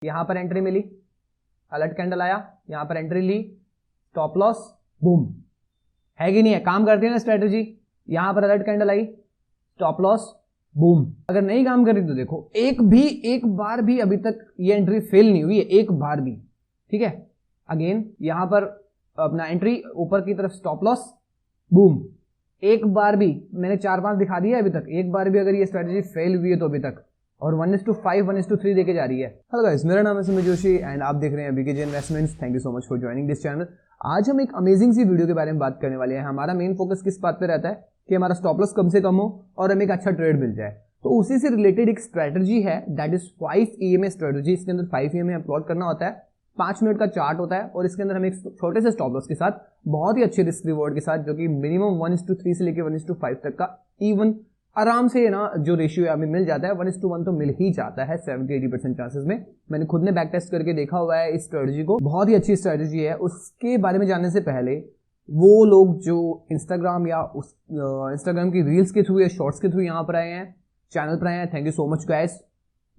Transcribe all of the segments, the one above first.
यहां पर एंट्री मिली, alert candle आया, यहां पर एंट्री ली, स्टॉप लॉस, बूम। है कि नहीं है? काम करती है ना स्ट्रेटजी। यहां पर अलर्ट कैंडल आई, स्टॉप लॉस, बूम। अगर नहीं काम कर रही तो देखो एक बार भी अभी तक ये एंट्री फेल नहीं हुई है, एक बार भी। ठीक है, अगेन यहां पर अपना एंट्री, ऊपर की तरफ स्टॉप लॉस, बूम। एक बार भी, मैंने 4-5 दिखा दिया अभी तक, एक बार भी अगर ये स्ट्रेटजी फेल हुई है तो अभी तक, और 1:5 1:3 देके जा रही है। हेलो गाइस, मेरा नाम है सुमित जोशी एंड आप देख रहे हैं BKJ investments. Thank you so much for joining this channel. आज हम एक अमेजिंग सी वीडियो के बारे में बात करने वाले हैं। हमारा मेन फोकस किस बात पे रहता है कि हमारा स्टॉप लॉस कम से कम हो और हमें एक अच्छा ट्रेड मिल जाए। तो उसी से रिलेटेड एक स्ट्रेटजी है, दैट इज 5 EMA स्ट्रेटजी। इसके अंदर 5 EMA अपलोड करना होता है, 5 मिनट का चार्ट होता है और इसके अंदर हमें एक छोटे से स्टॉप लॉस के साथ बहुत ही अच्छे रिस्क रिवॉर्ड के साथ, जो कि मिनिमम 1:3 से लेकर 1:5 तक का इवन आराम से ना जो रेशियो हमें मिल जाता है, 1:1 तो मिल ही जाता है 70-80% चांसेस में। मैंने खुद ने बैक टेस्ट करके देखा हुआ है इस स्ट्रेटजी को, बहुत ही अच्छी स्ट्रेटजी है। उसके बारे में जानने से पहले वो लोग जो इंस्टाग्राम या इंस्टाग्राम की रील्स के थ्रू या शॉर्ट्स के थ्रू यहाँ पर आए हैं, चैनल पर आए हैं, thank you so much guys.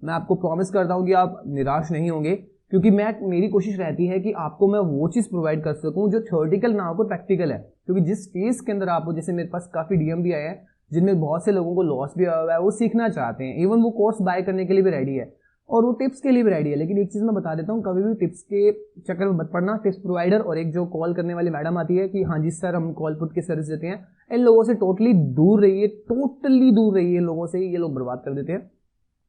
मैं आपको प्रॉमिस करता हूँ कि आप निराश नहीं होंगे, क्योंकि मेरी कोशिश रहती है कि आपको मैं वो चीज प्रोवाइड कर सकूं जो थ्योरेटिकल ना हो, प्रैक्टिकल है। क्योंकि जिस फेज के अंदर आप, जैसे मेरे पास काफी डीएम भी आए हैं जिनमें बहुत से लोगों को लॉस भी हुआ है, वो सीखना चाहते हैं, इवन वो कोर्स बाय करने के लिए भी रेडी है और वो टिप्स के लिए भी रेडी है। लेकिन एक चीज मैं बता देता हूँ, कभी भी टिप्स के चक्कर में मत पड़ना। टिप्स प्रोवाइडर और एक जो कॉल करने वाली मैडम आती है कि हाँ जी सर हम कॉल पुट की सर्विस देते हैं, इन लोगों से टोटली दूर रहिए, टोटली दूर रहिए इन लोगों से, ये लोग बर्बाद कर देते हैं।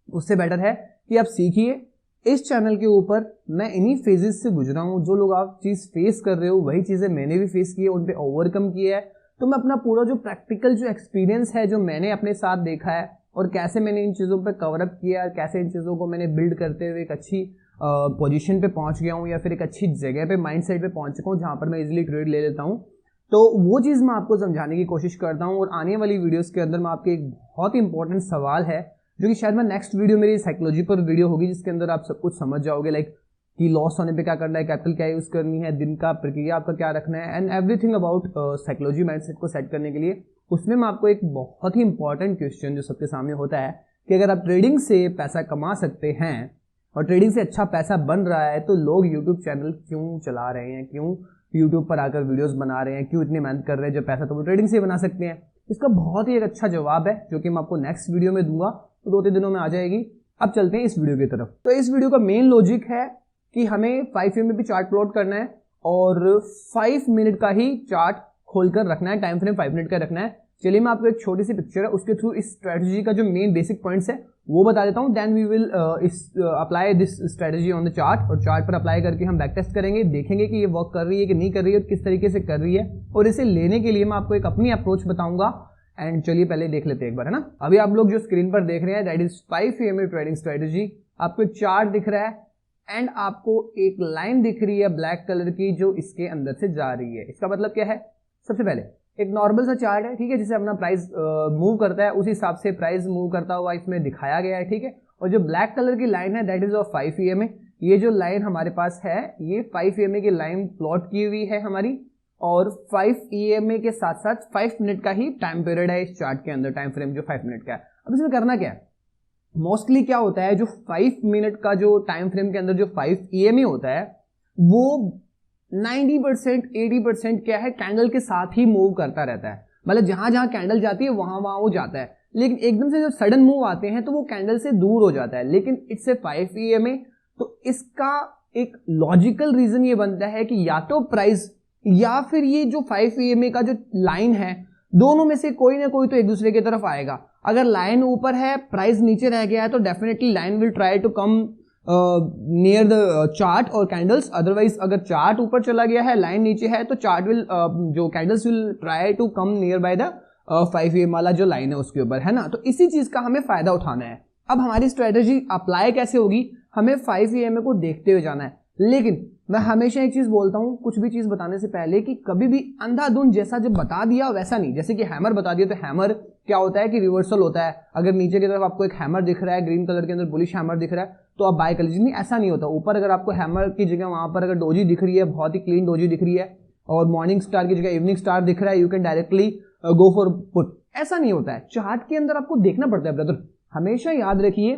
उससे बेटर है कि आप सीखिए। इस चैनल के ऊपर मैं इन्हीं फेजेस से गुजरा हूं, जो लोग आप चीज फेस कर रहे हो वही चीजें मैंने भी फेस की है, उन पे ओवरकम किया है। तो मैं अपना पूरा जो प्रैक्टिकल जो एक्सपीरियंस है, जो मैंने अपने साथ देखा है और कैसे मैंने इन चीजों पे कवर अप किया, कैसे इन चीजों को मैंने बिल्ड करते हुए एक अच्छी पोजीशन पे पहुंच गया हूं, या फिर एक अच्छी जगह पे, माइंडसेट पे पहुंच चुका हूं जहां पर मैं इजिली ट्रेड ले लेता हूं। तो वो चीज मैं आपको समझाने की कोशिश करता हूं। और आने वाली वीडियोस के अंदर मैं आपके एक बहुत ही इंपॉर्टेंट सवाल है, जो कि शायद मैं नेक्स्ट वीडियो मेरी साइकोलॉजी पर वीडियो होगी, जिसके अंदर आप सब कुछ समझ जाओगे, लाइक कि लॉस होने पे क्या करना है, कैपिटल क्या यूज करनी है, दिन का प्रक्रिया आपका क्या रखना है, and everything about psychology mindset को सेट करने के लिए। उसमें मैं आपको एक बहुत ही इंपॉर्टेंट क्वेश्चन जो सबके सामने होता है कि अगर आप ट्रेडिंग से पैसा कमा सकते हैं और ट्रेडिंग से अच्छा पैसा बन रहा है, तो लोग यूट्यूब चैनल क्यों चला रहे हैं, क्यों यूट्यूब पर आकर वीडियोस बना रहे हैं, क्यों इतनी मेहनत कर रहे हैं, जो पैसा तो वो ट्रेडिंग से बना सकते हैं। इसका बहुत ही एक अच्छा जवाब है, जो कि मैं आपको नेक्स्ट वीडियो में दूंगा, तो 2-3 दिनों में आ जाएगी। अब चलते हैं इस वीडियो की तरफ। तो इस वीडियो का मेन लॉजिक है कि हमें 5 EMA पे चार्ट प्लॉट करना है और 5 मिनट का ही चार्ट खोलकर रखना है, टाइम फ्रेम 5 मिनट का रखना है। चलिए मैं आपको एक छोटी सी पिक्चर है, उसके थ्रू इस स्ट्रेटजी का जो मेन बेसिक पॉइंट्स है वो बता देता हूं। Then we will apply this strategy on the chart, और चार्ट पर अप्लाई करके हम बैक टेस्ट करेंगे, देखेंगे कि ये वर्क कर रही है कि नहीं कर रही है, किस तरीके से कर रही है, और इसे लेने के लिए मैं आपको एक अपनी अप्रोच बताऊंगा। एंड चलिए पहले देख लेते हैं एक बार, है ना। अभी आप लोग जो स्क्रीन पर देख रहे हैं, that is 5 EMA trading strategy. आपको एक चार्ट दिख रहा है एंड आपको एक लाइन दिख रही है ब्लैक कलर की, जो इसके अंदर से जा रही है। इसका मतलब क्या है? सबसे पहले एक नॉर्मल सा चार्ट है, ठीक है, जिसे अपना प्राइस मूव करता है, उस हिसाब से प्राइस मूव करता हुआ इसमें दिखाया गया है, ठीक है। और जो ब्लैक कलर की लाइन है, दैट इज ऑफ 5 EMA। ये जो लाइन हमारे पास है, ये 5 EMA की लाइन प्लॉट की हुई है हमारी, और 5 EMA के साथ साथ 5 मिनट का ही टाइम पीरियड है इस चार्ट के अंदर, टाइम फ्रेम जो 5 मिनट का है। अब इसमें करना क्या है? मोस्टली क्या होता है, जो 5 मिनट का जो टाइम फ्रेम के अंदर जो 5 EMA होता है, वो 90% 80% क्या है, कैंडल के साथ ही मूव करता रहता है। मतलब जहां जहां कैंडल जाती है वहां वहां वो जाता है, लेकिन एकदम से जब सडन मूव आते हैं तो वो कैंडल से दूर हो जाता है। लेकिन इट्स ए 5 EMA, तो इसका एक लॉजिकल रीजन ये बनता है कि या तो प्राइस या फिर ये जो 5 EMA का जो लाइन है, दोनों में से कोई ना कोई तो एक दूसरे की तरफ आएगा। अगर लाइन ऊपर है, प्राइस नीचे रह गया है, तो definitely line will try to come near the chart और कैंडल्स। अदरवाइज अगर चार्ट ऊपर चला गया है, लाइन नीचे है, तो चार्ट विल जो candles will try to come near by the 5 EMA वाला जो लाइन है उसके ऊपर, है ना। तो इसी चीज का हमें फायदा उठाना है। अब हमारी स्ट्रेटेजी अप्लाई कैसे होगी? हमें 5 EMA को देखते हुए जाना है। लेकिन मैं हमेशा एक चीज बोलता हूं, कुछ भी चीज बताने से पहले, कि कभी भी अंधाधुंध जैसा जो बता दिया वैसा नहीं। जैसे कि हैमर बता दिया, तो हैमर क्या होता है कि रिवर्सल होता है। अगर नीचे की तरफ आपको एक हैमर दिख रहा है, ग्रीन कलर के अंदर बुलिश हैमर दिख रहा है, तो आप बाय कर लीजिए। नहीं, ऐसा नहीं होता। ऊपर अगर आपको हैमर की जगह वहां पर अगर डोजी दिख रही है, बहुत ही क्लीन डोजी दिख रही है, और मॉर्निंग स्टार की जगह इवनिंग स्टार दिख रहा है, you can directly go for put. ऐसा नहीं होता है। चार्ट के अंदर आपको देखना पड़ता है ब्रदर। हमेशा याद रखिए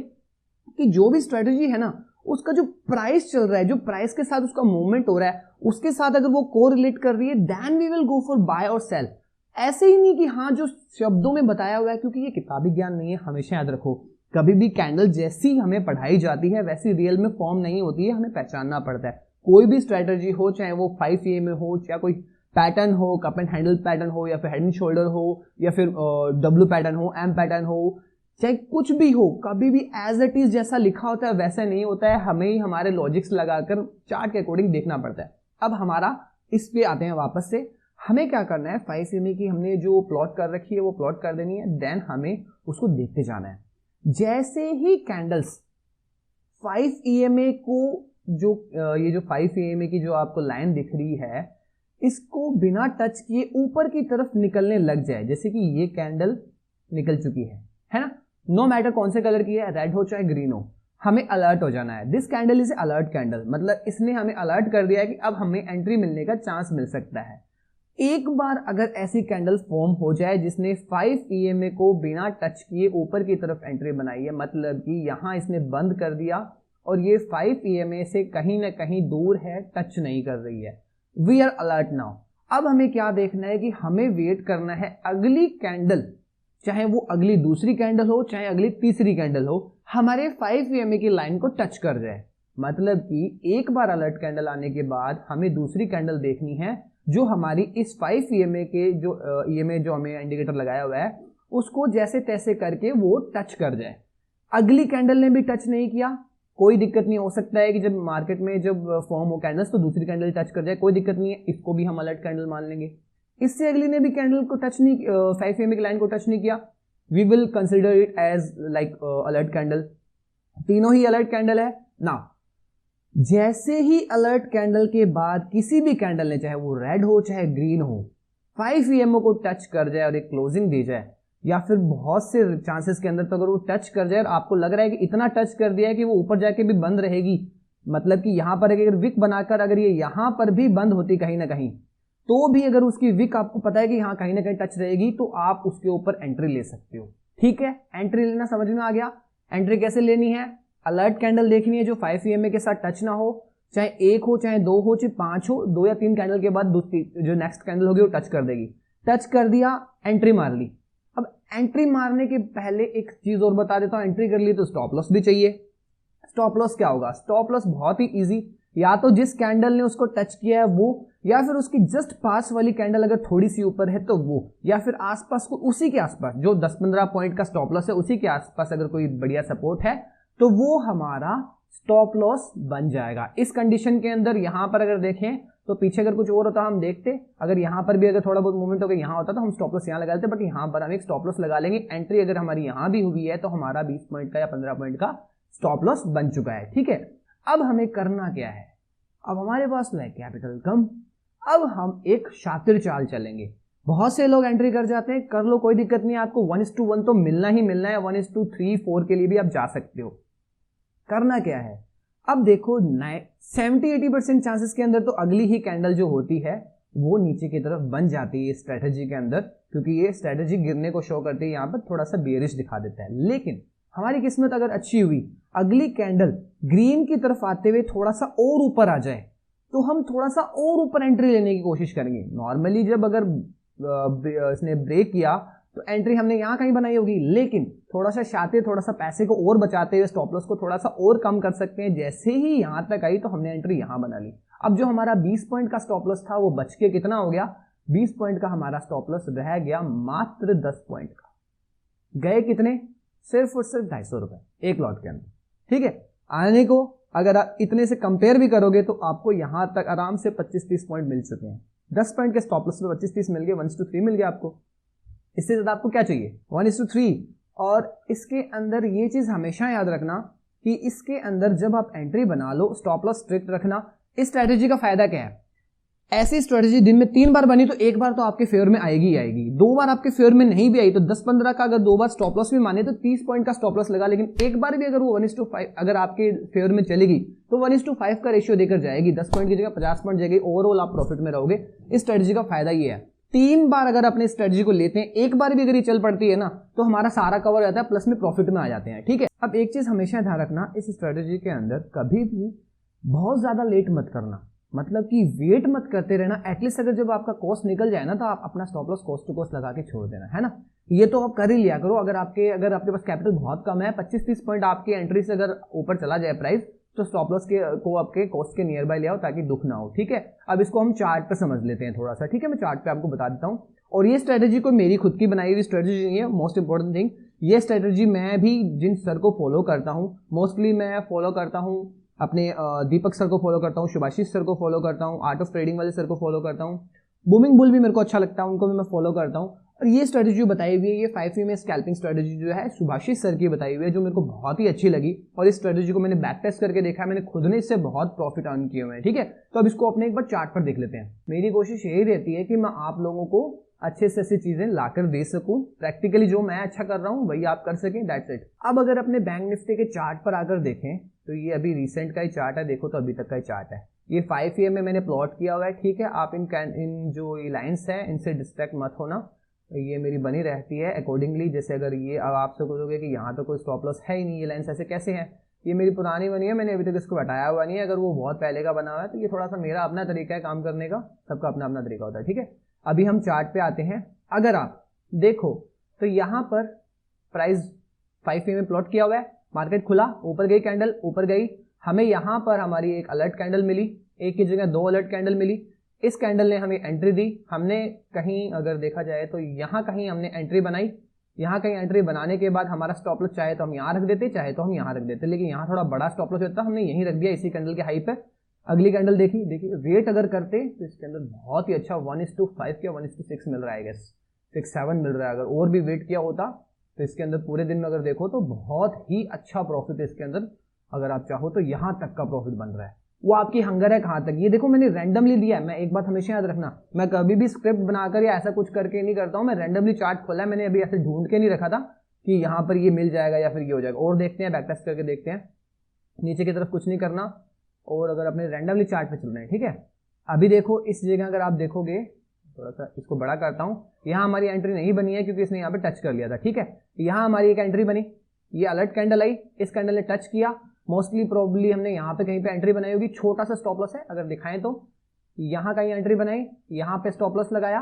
कि जो भी स्ट्रेटेजी है ना, उसका जो प्राइस चल रहा है, जो प्राइस के साथ उसका मूवमेंट हो रहा है, उसके साथ अगर वो कोरिलेट कर रही है, then we will go for buy और सेल। ऐसे ही नहीं कि हाँ जो शब्दों में बताया हुआ है, क्योंकि ये किताबी ज्ञान नहीं है, हमेशा याद रखो। कभी भी कैंडल जैसी हमें पढ़ाई जाती है वैसी रियल में फॉर्म नहीं होती है, हमें पहचानना पड़ता है। कोई भी स्ट्रेटजी हो, चाहे वो 5 में हो, चाहे कोई पैटर्न हो, कप एंड हैंडल पैटर्न हो, या फिर हेड एंड शोल्डर हो, या फिर डब्ल्यू पैटर्न हो, एम पैटर्न हो, चाहे कुछ भी हो, कभी भी एज इट इज जैसा लिखा होता है वैसा नहीं होता है। हमें ही हमारे लॉजिक्स लगाकर चार्ट के अकॉर्डिंग देखना पड़ता है। अब हमारा इस पे आते हैं वापस से। हमें क्या करना है, 5 EMA की हमने जो प्लॉट कर रखी है वो प्लॉट कर देनी है, देन हमें उसको देखते जाना है। जैसे ही कैंडल्स 5 EMA को जो ये जो 5 EMA की जो आपको लाइन दिख रही है, इसको बिना टच किए ऊपर की तरफ निकलने लग जाए, जैसे कि ये कैंडल निकल चुकी है ना, नो मैटर कौन से कलर की है, रेड हो चाहे ग्रीन हो, हमें अलर्ट हो जाना है। This candle is alert candle, मतलब इसने हमें अलर्ट कर दिया है कि अब हमें एंट्री मिलने का चांस मिल सकता है। एक बार अगर ऐसी कैंडल फॉर्म हो जाए जिसने 5 EMA को बिना टच किए ऊपर की तरफ एंट्री बनाई है, मतलब कि यहां इसने बंद कर दिया और ये 5 EMA से कहीं ना कहीं दूर है, टच नहीं कर रही है, वी आर अलर्ट नाउ। अब हमें क्या देखना है कि हमें वेट करना है अगली कैंडल, चाहे वो अगली दूसरी कैंडल हो चाहे अगली तीसरी कैंडल हो, हमारे 5 EMA की लाइन को टच कर जाए। मतलब कि एक बार अलर्ट कैंडल आने के बाद हमें दूसरी कैंडल देखनी है जो हमारी इस 5 EMA के जो EMA जो हमें इंडिकेटर लगाया हुआ है उसको जैसे तैसे करके वो टच कर जाए। अगली कैंडल ने भी टच नहीं किया, कोई दिक्कत नहीं। हो सकता है कि जब मार्केट में जब फॉर्म हो कैंडल्स तो दूसरी कैंडल टच कर जाए, कोई दिक्कत नहीं है, इसको भी हम अलर्ट कैंडल मान लेंगे। इससे अगली ने भी कैंडल को टच नहीं, 5 EMA की लाइन को टच नहीं किया, we will consider it as like alert candle. तीनों ही अलर्ट कैंडल है ना। जैसे ही अलर्ट कैंडल के बाद किसी भी कैंडल ने, चाहे वो रेड हो चाहे ग्रीन हो, 5 EMA को टच कर जाए और एक क्लोजिंग दी जाए, या फिर बहुत से चांसेस के अंदर तो अगर वो टच कर जाए और आपको लग रहा है कि इतना टच कर दिया है कि वो ऊपर जाके भी बंद रहेगी, मतलब कि यहां पर अगर विक बनाकर अगर ये यहां पर भी बंद होती कहीं ना कहीं, तो भी अगर उसकी विक आपको पता है कि यहां कहीं ना कहीं टच रहेगी, तो आप उसके ऊपर एंट्री ले सकते हो। ठीक है, एंट्री लेना समझ में आ गया। एंट्री कैसे लेनी है, अलर्ट कैंडल देखनी है जो 5 EMA के साथ टच ना हो, चाहे 1 हो चाहे 2 हो चाहे 5 हो, 2 या 3 कैंडल के बाद दूसरी जो नेक्स्ट कैंडल होगी वो टच कर देगी। टच कर दिया, एंट्री मार ली। अब एंट्री मारने के पहले एक चीज और बता देता हूं, एंट्री कर ली तो स्टॉप लॉस भी चाहिए। स्टॉप लॉस क्या होगा, स्टॉप लॉस बहुत ही इजी, या तो जिस कैंडल ने उसको टच किया है वो, या फिर उसकी जस्ट पास वाली कैंडल अगर थोड़ी सी ऊपर है तो वो, या फिर आसपास को उसी के आसपास जो 10-15 पॉइंट का स्टॉप लॉस है उसी के आसपास अगर कोई बढ़िया सपोर्ट है तो वो हमारा स्टॉप लॉस बन जाएगा। इस कंडीशन के अंदर यहां पर अगर देखें तो पीछे अगर कुछ और होता हम देखते, अगर यहां पर भी अगर थोड़ा बहुत मूवमेंट होकर यहां होता तो हम स्टॉप लॉस यहां लगा देते, बट यहां पर हम एक स्टॉप लॉस लगा लेंगे। एंट्री अगर हमारी यहां भी हुई है तो हमारा 20 पॉइंट का या 15 पॉइंट का स्टॉप लॉस बन चुका है। ठीक है, अब हमें करना क्या है, अब हमारे पास है कैपिटल कम, अब हम एक शातिर चाल चलेंगे। बहुत से लोग एंट्री कर जाते हैं, कर लो कोई दिक्कत नहीं, आपको 1:1 तो मिलना ही मिलना है, 1:3, 4 के लिए भी आप जा सकते हो। करना क्या है, अब देखो 70-80% चांसेस के अंदर तो अगली ही कैंडल जो होती है वो नीचे की तरफ बन जाती है स्ट्रेटेजी के अंदर, क्योंकि ये स्ट्रेटेजी गिरने को शो करती है, यहाँ पर थोड़ा सा बेरिश दिखा देता है। लेकिन हमारी किस्मत अगर अच्छी हुई, अगली कैंडल ग्रीन की तरफ आते हुए थोड़ा सा और ऊपर आ जाए तो हम थोड़ा सा और ऊपर एंट्री लेने की कोशिश करेंगे। नॉर्मली जब अगर इसने ब्रेक किया तो एंट्री हमने यहां कहीं बनाई होगी, लेकिन थोड़ा सा शातिर, थोड़ा सा पैसे को और बचाते हुए स्टॉप लॉस को थोड़ा सा और कम कर सकते हैं। जैसे ही यहां तक आई तो हमने एंट्री यहां बना ली। अब जो हमारा 20 पॉइंट का स्टॉप लॉस था वो बच के कितना हो गया, 20 पॉइंट का हमारा स्टॉप लॉस रह गया मात्र 10 पॉइंट का। गए कितने, सिर्फ और सिर्फ 250 रुपए एक लॉट के अंदर। ठीक है, आने को अगर आप इतने से कंपेयर भी करोगे तो आपको यहां तक आराम से 25-30 पॉइंट मिल चुके हैं। 10 पॉइंट के स्टॉप लॉस में 25-30 मिल गए, 1:3 मिल गया आपको। इससे ज्यादा आपको क्या चाहिए, 1:3। और इसके अंदर ये चीज हमेशा याद रखना कि इसके अंदर जब आप एंट्री बना लो, स्टॉप लॉस स्ट्रिक्ट रखना। इस स्ट्रेटेजी का फायदा क्या है, ऐसी स्ट्रेटेजी दिन में 3 बार बनी तो एक बार तो आपके फेवर में आएगी ही आएगी। 2 बार आपके फेवर में नहीं भी आई तो 10-15 का अगर 2 बार स्टॉप लॉस भी माने तो 30 पॉइंट का स्टॉप लॉस लगा, लेकिन एक बार भी अगर वो 1:5 अगर आपके फेवर में चलेगी तो 1:5 का रेशियो देकर जाएगी, 10 पॉइंट की जगह 50 पॉइंट जाएगी, ओवरऑल आप प्रॉफिट में रहोगे। इस स्ट्रेटेजी का फायदा ये है। 3 बार अगर अपने स्ट्रेटजी को लेते हैं, एक बार भी अगर ये चल पड़ती है ना तो हमारा सारा कवर हो जाता है, प्लस में प्रॉफिट में आ जाते हैं। ठीक है, अब एक चीज हमेशा ध्यान रखना, इस स्ट्रेटजी के अंदर कभी भी बहुत ज्यादा लेट मत करना, मतलब कि वेट मत करते रहना। एटलीस्ट अगर जब आपका कॉस्ट निकल जाए ना तो आप अपना stop loss cost to cost लगा के छोड़ देना, है ना। ये तो आप कर ही लिया करो। अगर आपके पास कैपिटल बहुत कम है, 25-30 पॉइंट आपकी एंट्री से अगर ऊपर चला जाए प्राइस, तो स्टॉप लॉस को आपके कॉस्ट के नियर बाय ले आओ ताकि दुख ना हो। ठीक है, अब इसको हम चार्ट पे समझ लेते हैं थोड़ा सा। ठीक है, मैं चार्ट पे आपको बता देता हूँ। और ये स्ट्रेटजी को मेरी खुद की बनाई हुई स्ट्रेटजी नहीं है, मोस्ट इंपॉर्टेंट थिंग, ये स्ट्रेटजी मैं भी जिन सर को फॉलो करता हूँ, मोस्टली मैं फॉलो करता हूँ अपने दीपक सर को फॉलो करता हूँ, शुभाशीष सर को फॉलो करता हूँ, आर्ट ऑफ ट्रेडिंग वाले सर को फॉलो करता हूँ, बूमिंग बुल भी मेरे को अच्छा लगता है, उनको भी मैं फॉलो करता हूँ। और ये स्ट्रेटजी जो बताई हुई है, ये 5 में स्कैल्पिंग स्ट्रेटजी जो है शुभाशीष सर की बताई हुई है, जो मेरे को बहुत ही अच्छी लगी। और इस स्ट्रेटजी को मैंने बैक टेस्ट करके देखा है, मैंने खुद ने इससे बहुत प्रॉफिट अर्न किए हुए हैं। ठीक है, तो अब इसको अपने एक बार चार्ट पर देख लेते हैं। मेरी कोशिश यही रहती है कि मैं आप लोगों को अच्छे से ऐसी चीजें लाकर दे सकूं, प्रैक्टिकली जो मैं अच्छा कर रहा हूं वही आप कर सकें, दैट्स इट। अब अगर अपने बैंक निफ्टी के चार्ट पर आकर देखें तो ये अभी रिसेंट का ही चार्ट है, देखो तो अभी तक का ही चार्ट है। ये 5 में मैंने प्लॉट किया हुआ है। ठीक है, आप इन जो ये लाइन्स है इनसे डिस्ट्रैक्ट मत होना, ये मेरी बनी रहती है अकॉर्डिंगली। जैसे अगर ये अब आप सोचोगे कि यहाँ तो कोई स्टॉप लॉस है ही नहीं, ये लाइन्स ऐसे कैसे हैं, ये मेरी पुरानी बनी है, मैंने अभी तक इसको हटाया हुआ नहीं है। अगर वो बहुत पहले का बना हुआ है तो ये थोड़ा सा मेरा अपना तरीका है काम करने का, सबका अपना अपना तरीका होता है। ठीक है, अभी हम चार्ट पे आते हैं। अगर आप देखो तो यहाँ पर प्राइस 5 में प्लॉट किया हुआ है, मार्केट खुला, ऊपर गई कैंडल, ऊपर गई, हमें यहाँ पर हमारी एक अलर्ट कैंडल मिली, एक की जगह 2 अलर्ट कैंडल मिली। इस कैंडल ने हमें एंट्री दी, हमने कहीं अगर देखा जाए तो यहाँ कहीं हमने एंट्री बनाई, यहाँ कहीं एंट्री बनाने के बाद हमारा स्टॉप लॉस चाहे तो हम यहाँ रख देते, चाहे तो हम यहाँ रख देते, लेकिन यहाँ थोड़ा बड़ा स्टॉप लॉस होता, हमने यहीं रख दिया इसी कैंडल के हाई पे। अगली कैंडल देखिए वेट अगर करते तो इसके अंदर बहुत ही अच्छा 1:5 या 1:6 मिल रहा है, 6-7 मिल रहा है। अगर और भी वेट किया होता तो इसके अंदर पूरे दिन में अगर देखो तो बहुत ही अच्छा प्रॉफिट है इसके अंदर। अगर आप चाहो तो यहां तक का प्रॉफिट बन रहा है, वो आपकी हंगर है कहां तक। ये देखो मैंने रैंडमली दिया है, मैं एक बात हमेशा याद रखना, मैं कभी भी स्क्रिप्ट बनाकर या ऐसा कुछ करके नहीं करता हूं, मैं रैंडमली चार्ट खोला है, मैंने अभी ऐसे ढूंढ के नहीं रखा था कि यहां पर ये मिल जाएगा या फिर ये हो जाएगा। और देखते हैं, बैक टेस्ट करके देखते हैं, नीचे की तरफ कुछ नहीं करना और अगर अपने रैंडमली चार्ट पे चलना है। ठीक है, अभी देखो इस जगह अगर आप देखोगे, थोड़ा सा इसको बड़ा करता हूं, यहां हमारी एंट्री नहीं बनी है क्योंकि इसने यहां पे टच कर लिया था। ठीक है, यहां हमारी एक एंट्री बनी, ये अलर्ट कैंडल आई, इस कैंडल ने टच किया, मोस्टली प्रोबेबली हमने यहाँ पे कहीं पे एंट्री बनाई होगी, छोटा सा स्टॉप लॉस है अगर दिखाएं तो, यहाँ कहीं एंट्री बनाई, यहाँ पे स्टॉप लॉस लगाया।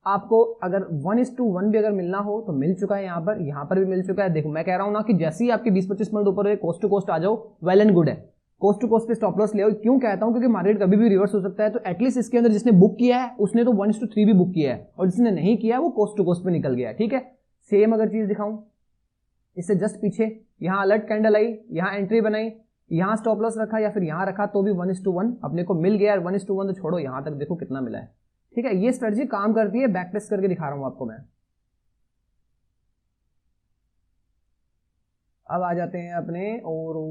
आपको अगर 1:1 भी अगर मिलना हो तो मिल चुका है, यहाँ पर भी मिल चुका है। देखो मैं कह रहा हूं ना कि जैसे ही आपके 20-25 मिनट ऊपर कोस्ट टू कोस्ट आ जाओ, वेल एंड गुड है, कोस्ट टू कोस्ट पे स्टॉप लॉस ले आओ। क्यों कहता हूं, क्योंकि मार्केट कभी भी रिवर्स हो सकता है, तो एटलीस्ट इसके अंदर जिसने बुक किया है उसने तो 1:3 भी बुक किया है, और जिसने नहीं किया है वो कोस्ट टू कोस्ट पे निकल गया है। ठीक है, सेम अगर चीज दिखाऊं इससे जस्ट पीछे, यहां अलर्ट कैंडल आई, यहां एंट्री बनाई, यहां स्टॉप लॉस रखा या फिर यहां रखा तो भी 1:1 अपने को मिल गया। 1:1 तो छोड़ो, यहां तक देखो कितना मिला है। ठीक है, ये स्ट्रेटजी काम करती है, बैक टेस्ट करके दिखा रहा हूं आपको मैं। अब आ जाते हैं अपने और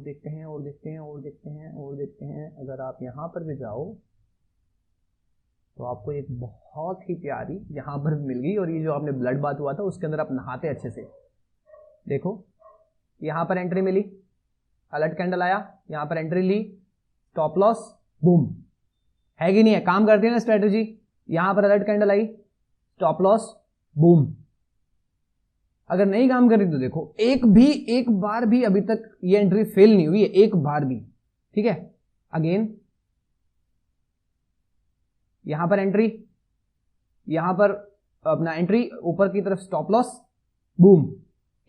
देखते हैं और देखते हैं और देखते हैं और देखते हैं। अगर आप यहां पर भी जाओ तो आपको एक बहुत ही प्यारी यहां पर मिल गई, और ये जो आपने ब्लड बाथ हुआ था उसके अंदर आप नहाते अच्छे से। देखो यहां पर एंट्री मिली, अलर्ट कैंडल आया, यहां पर एंट्री ली, स्टॉप लॉस, बूम, है कि नहीं है, काम करती है ना स्ट्रेटजी। यहां पर अलर्ट कैंडल आई, स्टॉप लॉस, बूम। अगर नहीं काम कर रही तो देखो एक बार भी अभी तक ये एंट्री फेल नहीं हुई है, एक बार भी। ठीक है, अगेन यहां पर एंट्री, यहां पर अपना एंट्री, ऊपर की तरफ स्टॉप लॉस, बूम।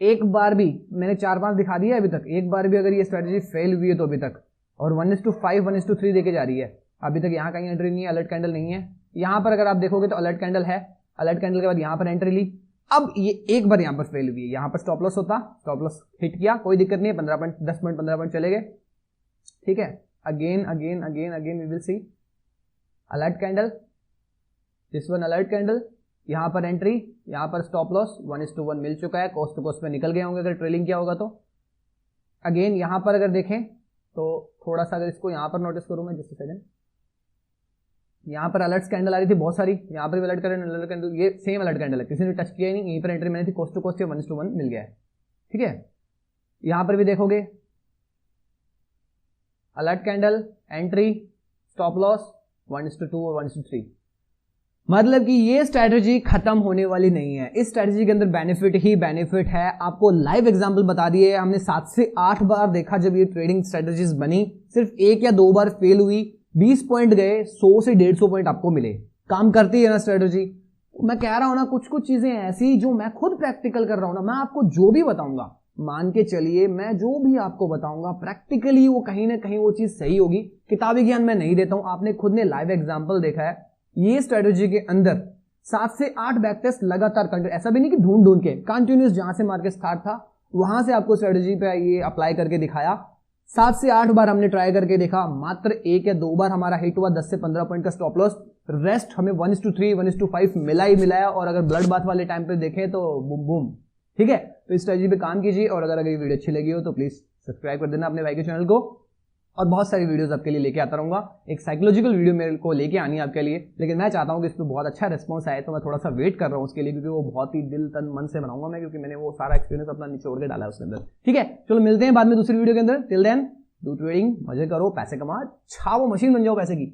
एक बार भी, मैंने 4-5 दिखा दिया अभी तक, एक बार भी अगर ये स्ट्रेटजी फेल हुई है तो अभी तक, और 1:5 1:3 देके जा रही है अभी तक। यहां कहीं एंट्री नहीं है, अलर्ट कैंडल नहीं है। यहां पर अगर आप देखोगे तो अलर्ट कैंडल है, अलर्ट कैंडल के बाद यहां पर एंट्री ली। अब ये एक बार यहां पर फेल हुई है, यहां पर स्टॉप लॉस होता, स्टॉप लॉस हिट किया, कोई दिक्कत नहीं है, 15 पॉइंट 10 पॉइंट 15 पॉइंट चले गए। ठीक है, again we will see alert candle, this one alert candle, यहां पर एंट्री, यहां पर स्टॉप लॉस, 1:1 मिल चुका है, कोस्ट टू कोस्ट में निकल गए होंगे अगर ट्रेलिंग किया होगा तो। अगेन यहां पर अगर देखें तो थोड़ा सा अगर इसको यहां पर नोटिस करूं मैं, जस्ट सेकंड, यहां पर अलर्ट कैंडल आ रही थी बहुत सारी, यहां पर भी अलर्ट कैंडल, ये सेम अलर्ट कैंडल है, किसी ने टच किया ही नहीं, यहीं पर एंट्री मैंने थी, कोस्ट टू कोस्ट 1:1 मिल गया है। ठीक है, यहां पर भी देखोगे alert candle, entry, stop loss, 1:2 और 1:3। मतलब कि ये स्ट्रैटेजी खत्म होने वाली नहीं है, इस स्ट्रैटेजी के अंदर बेनिफिट ही बेनिफिट है। आपको लाइव एग्जांपल बता दिए, हमने 7 से 8 बार देखा जब ये ट्रेडिंग स्ट्रैटेजीज बनी, सिर्फ 1 या 2 बार फेल हुई, 20 पॉइंट गए, 100 से 150 पॉइंट आपको मिले। काम करती है ना स्ट्रैटेजी। मैं कह रहा हूं ना, कुछ कुछ चीजें ऐसी जो मैं खुद प्रैक्टिकल कर रहा हूं ना, मैं आपको जो भी बताऊंगा मान के चलिए, मैं जो भी आपको बताऊंगा प्रैक्टिकली वो कहीं ना कहीं वो चीज सही होगी। किताबी ज्ञान मैं नहीं देता हूं, आपने खुद ने लाइव एग्जांपल देखा है। ये स्ट्रेटजी के अंदर 7 से 8 बैक टेस्ट लगातार, ऐसा भी नहीं कि ढूंढ ढूंढ के, कंटिन्यूस जहां से मार्केट स्टार्ट था वहां से आपको स्ट्रेटजी पे ये अप्लाई करके दिखाया। 7 से 8 बार हमने ट्राई करके देखा, मात्र 1 या 2 बार हमारा हिट हुआ 10 से 15 पॉइंट का स्टॉप लॉस, रेस्ट हमें 1:3 1:5 मिला ही मिलाया। और अगर ब्लड बाथ वाले टाइम पे देखें तो बूम बूम। ठीक है, तो इस स्ट्रेटजी पे काम कीजिए। और अगर ये वीडियो अच्छी लगी हो तो प्लीज सब्सक्राइब कर देना अपने भाई के चैनल को, और बहुत सारी वीडियोस आपके लिए लेके आता रहूंगा। एक साइकोलॉजिकल वीडियो मेरे को लेके आनी है आपके लिए, लेकिन मैं चाहता हूं कि इस पर बहुत अच्छा रिस्पॉन्स आए, तो मैं थोड़ा सा वेट कर रहा हूं उसके लिए, क्योंकि वो बहुत ही दिल तन मन से बनाऊंगा मैं, क्योंकि मैंने वो सारा एक्सपीरियंस अपना निचोड़ के डाला है उसके अंदर। ठीक है, चलो मिलते हैं बाद में दूसरी वीडियो के अंदर। टिल देन डू ट्रेडिंग, मजे करो, पैसे कमा, छाओ, मशीन बन जाओ पैसे की।